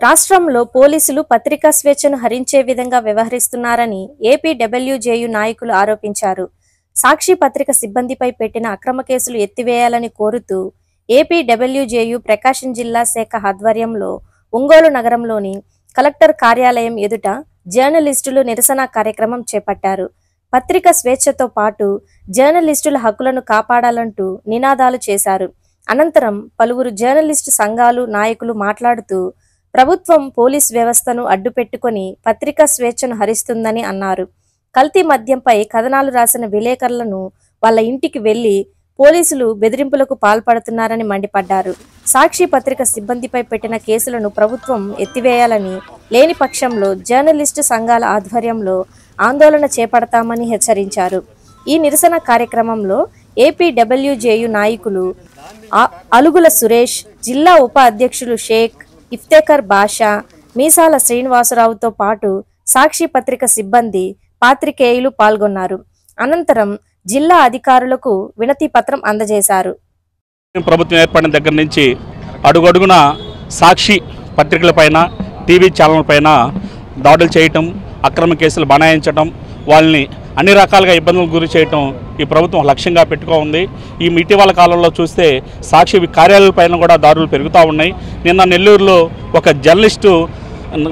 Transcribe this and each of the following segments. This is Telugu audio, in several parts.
రాష్ట్రంలో పోలీసులు పత్రికా స్వేచ్ఛను హరించే విధంగా వ్యవహరిస్తున్నారని ఏపీడబ్ల్యూజేయు నాయకులు ఆరోపించారు. సాక్షి పత్రిక సిబ్బందిపై పెట్టిన అక్రమ కేసులు ఎత్తివేయాలని కోరుతూ ఏపీడబ్ల్యూజేయు ప్రకాశం జిల్లా శాఖ ఆధ్వర్యంలో ఒంగోలు నగరంలోని కలెక్టర్ కార్యాలయం ఎదుట జర్నలిస్టులు నిరసన కార్యక్రమం చేపట్టారు. పత్రిక స్వేచ్ఛతో పాటు జర్నలిస్టుల హక్కులను కాపాడాలంటూ నినాదాలు చేశారు. అనంతరం పలువురు జర్నలిస్టు సంఘాలు నాయకులు మాట్లాడుతూ ప్రభుత్వం పోలీస్ వ్యవస్థను అడ్డుపెట్టుకొని పత్రికా స్వేచ్ఛను హరిస్తుందని అన్నారు. కల్తీ మద్యంపై కథనాలు రాసిన విలేకరులను వాళ్ళ ఇంటికి వెళ్లి పోలీసులు బెదిరింపులకు పాల్పడుతున్నారని మండిపడ్డారు. సాక్షి పత్రిక సిబ్బందిపై పెట్టిన కేసులను ప్రభుత్వం ఎత్తివేయాలని, లేని పక్షంలో జర్నలిస్టు సంఘాల ఆధ్వర్యంలో ఆందోళన చేపడతామని హెచ్చరించారు. ఈ నిరసన కార్యక్రమంలో ఏపీడబ్ల్యూజేయు నాయకులు అలుగుల సురేష్, జిల్లా ఉప అధ్యక్షులు షేక్, ఇఫ్తేఖర్ బాషా, మీసాల శ్రీనివాసరావుతో పాటు సాక్షి పత్రిక సిబ్బంది, పాత్రికేయులు పాల్గొన్నారు. అనంతరం జిల్లా అధికారులకు వినతి పత్రం అందజేశారు. ప్రభుత్వం ఏర్పడిన దగ్గర నుంచి అడుగడుగున సాక్షి పత్రికలపైన, టీవీ ఛానల్ పైన దాడులు చేయటం, అక్రమ కేసులు బనాయించడం, వాళ్ళని అన్ని రకాలుగా ఇబ్బందులకు గురి చేయటం ఈ ప్రభుత్వం లక్ష్యంగా పెట్టుకుంది. ఈ ఇటీవల కాలంలో చూస్తే సాక్షి కార్యాలయాలపైన కూడా దాడులు పెరుగుతూ ఉన్నాయి. నిన్న నెల్లూరులో ఒక జర్నలిస్టు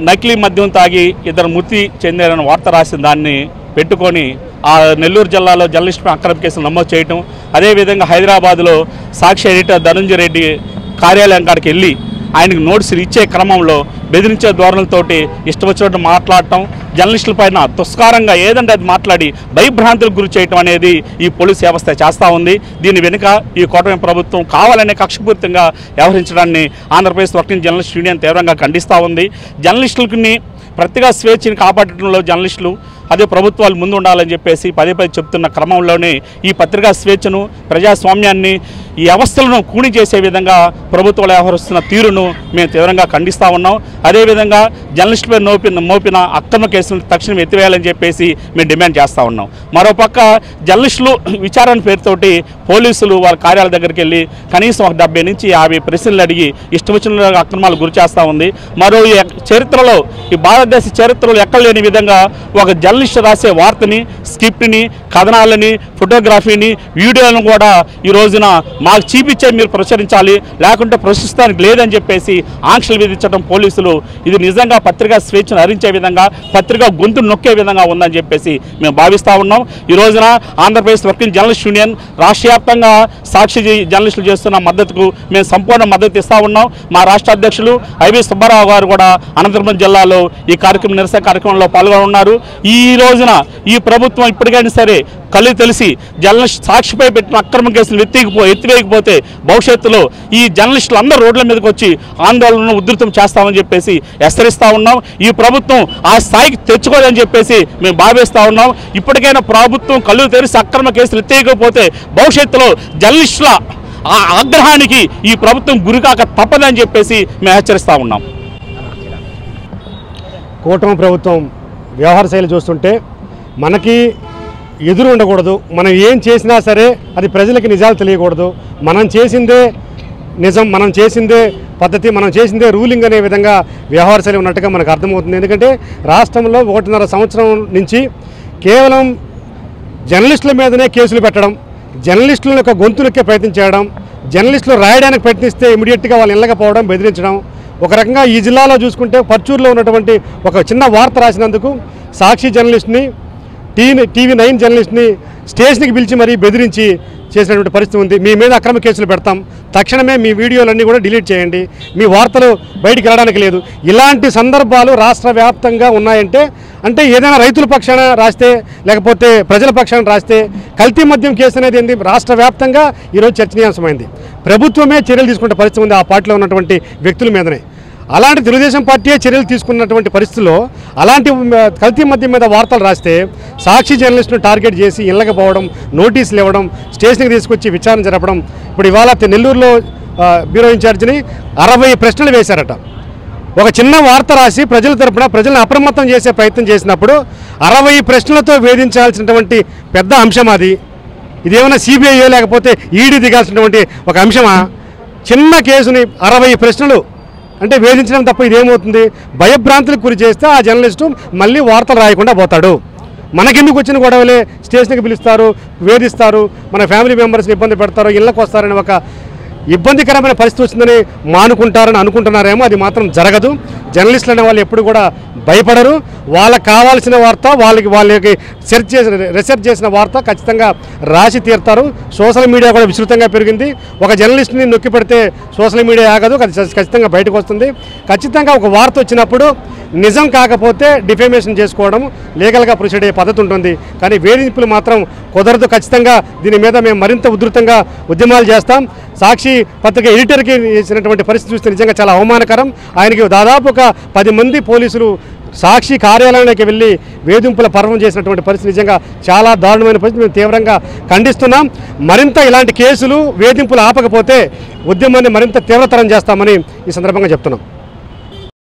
నకిలీ మద్యం తాగి ఇద్దరు మృతి చెందారని వార్త రాసిన దాన్ని పెట్టుకొని ఆ నెల్లూరు జిల్లాలో జర్నలిస్టుపై అక్రమ కేసులు నమోదు చేయటం, అదేవిధంగా హైదరాబాద్లో సాక్షి ఎడిటర్ ధనంజయ రెడ్డి కార్యాలయం కాడికి వెళ్ళి ఆయనకు నోటీసులు ఇచ్చే క్రమంలో బెదిరించే ధోరణులతోటి ఇష్టం వచ్చినట్టు మాట్లాడటం, జర్నలిస్టుల పైన దుష్కారంగా ఏదంటే అది మాట్లాడి భయభ్రాంతులకు గురి చేయటం అనేది ఈ పోలీస్ వ్యవస్థ చేస్తూ ఉంది. దీని వెనుక ఈ కూటమి ప్రభుత్వం కావాలనే కక్షపూరితంగా వ్యవహరించడాన్ని ఆంధ్రప్రదేశ్ వర్కింగ్ జర్నలిస్ట్ యూనియన్ తీవ్రంగా ఖండిస్తూ ఉంది. జర్నలిస్టులని పత్రికా స్వేచ్ఛని కాపాడటంలో జర్నలిస్టులు అదే ప్రభుత్వాలు ముందు ఉండాలని చెప్పేసి పదే చెప్తున్న క్రమంలోనే ఈ పత్రికా స్వేచ్ఛను, ప్రజాస్వామ్యాన్ని, ఈ వ్యవస్థలను కూని చేసే విధంగా ప్రభుత్వాలు వ్యవహరిస్తున్న తీరును మేము తీవ్రంగా ఖండిస్తూ ఉన్నాం. అదేవిధంగా జర్నలిస్టుపై మోపిన అక్రమ కేసులను తక్షణం ఎత్తివేయాలని చెప్పేసి మేము డిమాండ్ చేస్తూ ఉన్నాం. మరోపక్క జర్నలిస్టులు విచారణ పేరుతోటి పోలీసులు వాళ్ళ కార్యాలయ దగ్గరికి వెళ్ళి కనీసం 70 నుంచి 50 ప్రశ్నలు అడిగి ఇష్టం వచ్చిన అక్రమాలు గురి చేస్తూ ఉంది. మరో చరిత్రలో, ఈ భారతదేశ చరిత్రలో ఎక్కడ లేని విధంగా ఒక జర్నలిస్ట్ రాసే వార్తని, స్క్రిప్ట్ని, కథనాలని, ఫోటోగ్రఫీని, వీడియోలను కూడా ఈ రోజున మాకు చూపించే మీరు ప్రచురించాలి, లేకుంటే ప్రశ్నిస్తానికి లేదని చెప్పేసి ఆంక్షలు విధించడం పోలీసులు ఇది నిజంగా పత్రికా స్వేచ్ఛను హరించే విధంగా, పత్రికా గొంతు నొక్కే విధంగా ఉందని చెప్పేసి మేము భావిస్తూ ఉన్నాం. ఈ రోజున ఆంధ్రప్రదేశ్ వర్కింగ్ జర్నలిస్ట్ యూనియన్ రాష్ట్ర వ్యాప్తంగా సాక్షి జర్నలిస్టులు చేస్తున్న మద్దతుకు మేము సంపూర్ణ మద్దతు ఇస్తూ ఉన్నాం. మా రాష్ట్ర అధ్యక్షులు ఐవి సుబ్బారావు గారు కూడా అనంతపురం జిల్లాలో ఈ నిరసన కార్యక్రమంలో పాల్గొని ఉన్నారు. ఈ రోజున ఈ ప్రభుత్వం ఇప్పటికైనా సరే కళ్ళు తెలిసి జర్నలిస్ట్ సాక్షిపై పెట్టిన అక్రమ కేసులు ఎత్తివేయకపోతే భవిష్యత్తులో ఈ జర్నలిస్టులు అందరూ రోడ్ల మీదకి వచ్చి ఆందోళనను ఉధృతం చేస్తామని చెప్పేసి హెచ్చరిస్తూ ఉన్నాం. ఈ ప్రభుత్వం ఆ స్థాయికి తెచ్చుకోదని చెప్పేసి మేము భావిస్తూ ఉన్నాం. ఇప్పటికైనా ప్రభుత్వం కళ్ళు తెరిచి అక్రమ కేసులు ఎత్తేయకపోతే భవిష్యత్తులో జర్నలిస్టుల ఆ ఆగ్రహానికి ఈ ప్రభుత్వం గురికాక తప్పదని చెప్పేసి మేము హెచ్చరిస్తూ ఉన్నాం. కూటమి ప్రభుత్వం వ్యవహార శైలి చూస్తుంటే మనకి ఎదురు ఉండకూడదు. మనం ఏం చేసినా సరే అది ప్రజలకి నిజాలు తెలియకూడదు. మనం చేసిందే నిజం, మనం చేసిందే పద్ధతి, మనం చేసిందే రూలింగ్ అనే విధంగా వ్యవహార శైలి ఉన్నట్టుగా మనకు అర్థమవుతుంది. ఎందుకంటే రాష్ట్రంలో 1.5 సంవత్సరం నుంచి కేవలం జర్నలిస్టుల మీదనే కేసులు పెట్టడం, జర్నలిస్టులను ఒక గొంతునొక్కే ప్రయత్నం చేయడం, జర్నలిస్టులు రాయడానికి ప్రయత్నిస్తే ఇమీడియట్గా వాళ్ళు ఇళ్ళకపోవడం, బెదిరించడం. ఒక రకంగా ఈ జిల్లాలో చూసుకుంటే పర్చూరులో ఉన్నటువంటి ఒక చిన్న వార్త రాసినందుకు సాక్షి జర్నలిస్ట్ని, టీవీ 9 జర్నలిస్ట్ని స్టేషన్కి పిలిచి మరీ బెదిరించి చేసినటువంటి పరిస్థితి ఉంది. మీ మీద అక్రమ కేసులు పెడతాం, తక్షణమే మీ వీడియోలన్నీ కూడా డిలీట్ చేయండి, మీ వార్తలు బయటికి వెళ్ళడానికి లేదు. ఇలాంటి సందర్భాలు రాష్ట్ర వ్యాప్తంగా ఉన్నాయంటే అంటే ఏదైనా రైతుల పక్షాన రాస్తే, లేకపోతే ప్రజల పక్షాన రాస్తే కల్తీ మద్యం కేసు అనేది ఏంది రాష్ట్ర వ్యాప్తంగా ఈరోజు చర్చనీయాంశమైంది. ప్రభుత్వమే చర్యలు తీసుకునే పరిస్థితి ఉంది ఆ పార్టీలో ఉన్నటువంటి వ్యక్తుల మీదనే. అలాంటి తెలుగుదేశం పార్టీయే చర్యలు తీసుకున్నటువంటి పరిస్థితుల్లో అలాంటి కల్తీ మద్యం మీద వార్తలు రాస్తే సాక్షి జర్నలిస్టును టార్గెట్ చేసి ఇళ్ళకి పోవడం, నోటీసులు ఇవ్వడం, స్టేషన్కి తీసుకొచ్చి విచారణ జరపడం. ఇప్పుడు ఇవాళ నెల్లూరులో బ్యూరో ఇన్ఛార్జిని 60 ప్రశ్నలు వేశారట. ఒక చిన్న వార్త రాసి ప్రజల తరపున ప్రజలను అప్రమత్తం చేసే ప్రయత్నం చేసినప్పుడు 60 ప్రశ్నలతో వేధించాల్సినటువంటి పెద్ద అంశం అది. ఇదేమైనా సిబిఐ లేకపోతే ఈడీ దిగాల్సినటువంటి ఒక అంశమా? చిన్న కేసుని 60 ప్రశ్నలు అంటే వేధించడం తప్ప ఇదేమవుతుంది? భయభ్రాంతులకు గురి చేస్తే ఆ జర్నలిస్టు మళ్ళీ వార్తలు రాయకుండా పోతాడు. మనకెందుకు వచ్చిన గొడవలే, స్టేషన్కి పిలుస్తారు, వేధిస్తారు, మన ఫ్యామిలీ మెంబర్స్ని ఇబ్బంది పెడతారు, ఇళ్ళకు వస్తారని ఒక ఇబ్బందికరమైన పరిస్థితి వచ్చిందని మానుకుంటారని అనుకుంటున్నారేమో. అది మాత్రం జరగదు. జర్నలిస్టులు అనే వాళ్ళు ఎప్పుడు కూడా భయపడరు. వాళ్ళకి కావాల్సిన వార్త, వాళ్ళకి రీసెర్చ్ చేసిన వార్త ఖచ్చితంగా రాసి తీరుతారు. సోషల్ మీడియా కూడా విస్తృతంగా పెరిగింది. ఒక జర్నలిస్ట్ని నొక్కి పెడితే సోషల్ మీడియా ఆగదు, ఖచ్చితంగా బయటకు వస్తుంది. ఖచ్చితంగా ఒక వార్త వచ్చినప్పుడు నిజం కాకపోతే డిఫేమేషన్ చేసుకోవడం, లీగల్గా ప్రొసీడ్ అయ్యే పద్ధతి ఉంటుంది. కానీ వేధింపులు మాత్రం కుదరదు. ఖచ్చితంగా దీని మీద మేము మరింత ఉధృతంగా ఉద్యమాలు చేస్తాం. సాక్షి పత్రిక ఎడిటర్కి ఇచ్చినటువంటి పరిస్థితి చూస్తే నిజంగా చాలా అవమానకరం. ఆయనకి దాదాపు ఒక 10 మంది పోలీసులు సాక్షి కార్యాలయానికి వెళ్ళి వేధింపుల పర్వం చేసినటువంటి పరిస్థితి నిజంగా చాలా దారుణమైన పరిస్థితి. మేము తీవ్రంగా ఖండిస్తున్నాం. మరింత ఇలాంటి కేసులు, వేధింపులు ఆపకపోతే ఉద్యమాన్ని మరింత తీవ్రతరం చేస్తామని ఈ సందర్భంగా చెప్తున్నాం.